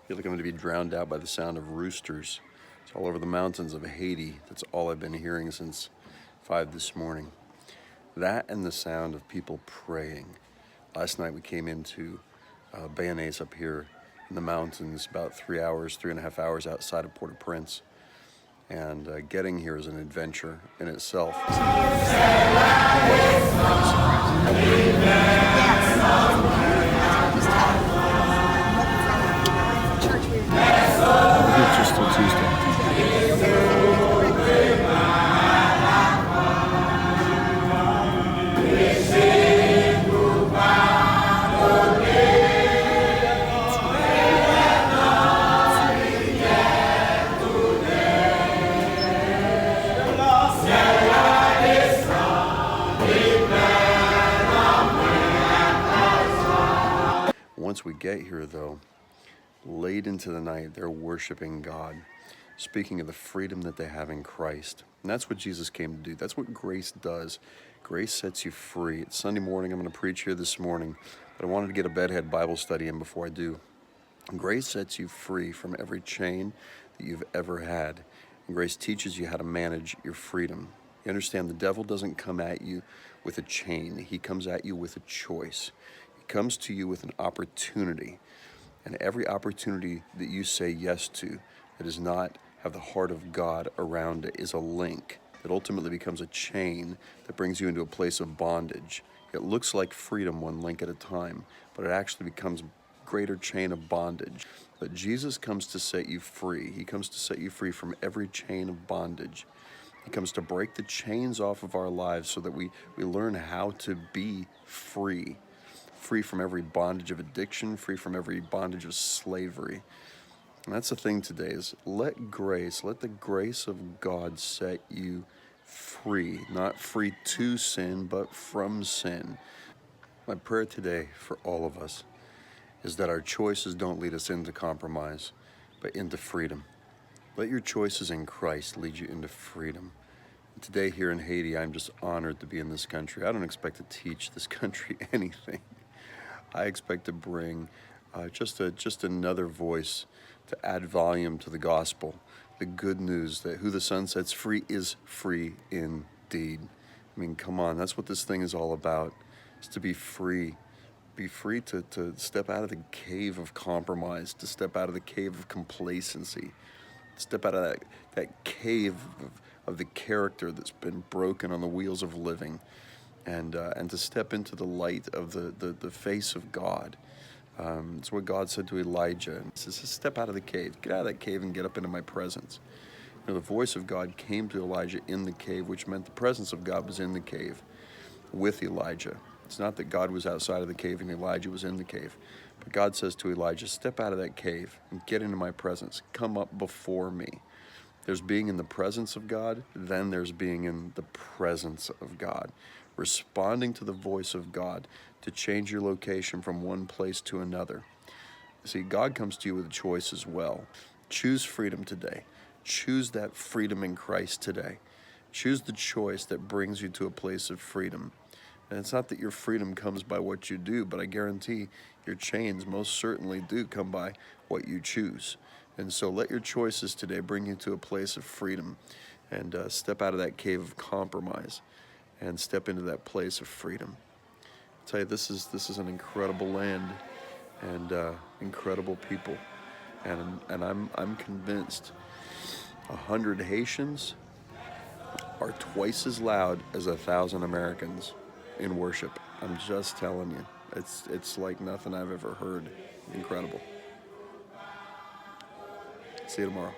feel like I'm going to be drowned out by the sound of roosters. It's all over the mountains of Haiti. That's all I've been hearing since 5 this morning. That and the sound of people praying. Last night we came into Bayonnaise up here in the mountains, about 3.5 hours outside of Port-au-Prince. And getting here is an adventure in itself. Just till Tuesday. Once we get here, though, late into the night, they're worshiping God, speaking of the freedom that they have in Christ. And that's what Jesus came to do. That's what grace does. Grace sets you free. It's Sunday morning. I'm going to preach here this morning, but I wanted to get a bedhead Bible study in before I do. Grace sets you free from every chain that you've ever had. And grace teaches you how to manage your freedom. You understand, the devil doesn't come at you with a chain. He comes at you with a choice. He comes to you with an opportunity. And every opportunity that you say yes to that does not have the heart of God around it is a link that ultimately becomes a chain that brings you into a place of bondage. It looks like freedom one link at a time, but it actually becomes a greater chain of bondage. But Jesus comes to set you free. He comes to set you free from every chain of bondage. He comes to break the chains off of our lives so that we learn how to be free. Free from every bondage of addiction, free from every bondage of slavery. And that's the thing today is let the grace of God set you free. Not free to sin, but from sin. My prayer today for all of us is that our choices don't lead us into compromise, but into freedom. Let your choices in Christ lead you into freedom. And today here in Haiti, I'm just honored to be in this country. I don't expect to teach this country anything. I expect to bring just another voice to add volume to the gospel, the good news that who the Son sets free is free indeed. I mean, come on, that's what this thing is all about, is to be free. Be free to step out of the cave of compromise, to step out of the cave of complacency, step out of that cave of the character that's been broken on the wheels of living. And to step into the light of the face of God. It's what God said to Elijah. He says, step out of the cave. Get out of that cave and get up into my presence. You know, the voice of God came to Elijah in the cave, which meant the presence of God was in the cave with Elijah. It's not that God was outside of the cave and Elijah was in the cave. But God says to Elijah, step out of that cave and get into my presence. Come up before me. There's being in the presence of God, then there's being in the presence of God. Responding to the voice of God to change your location from one place to another. See, God comes to you with a choice as well. Choose freedom today. Choose that freedom in Christ today. Choose the choice that brings you to a place of freedom. And it's not that your freedom comes by what you do, but I guarantee your chains most certainly do come by what you choose. And so let your choices today bring you to a place of freedom and step out of that cave of compromise and step into that place of freedom. I tell you, this is an incredible land and incredible people. And I'm convinced 100 Haitians are twice as loud as 1,000 Americans in worship. I'm just telling you. It's like nothing I've ever heard. Incredible. See you tomorrow.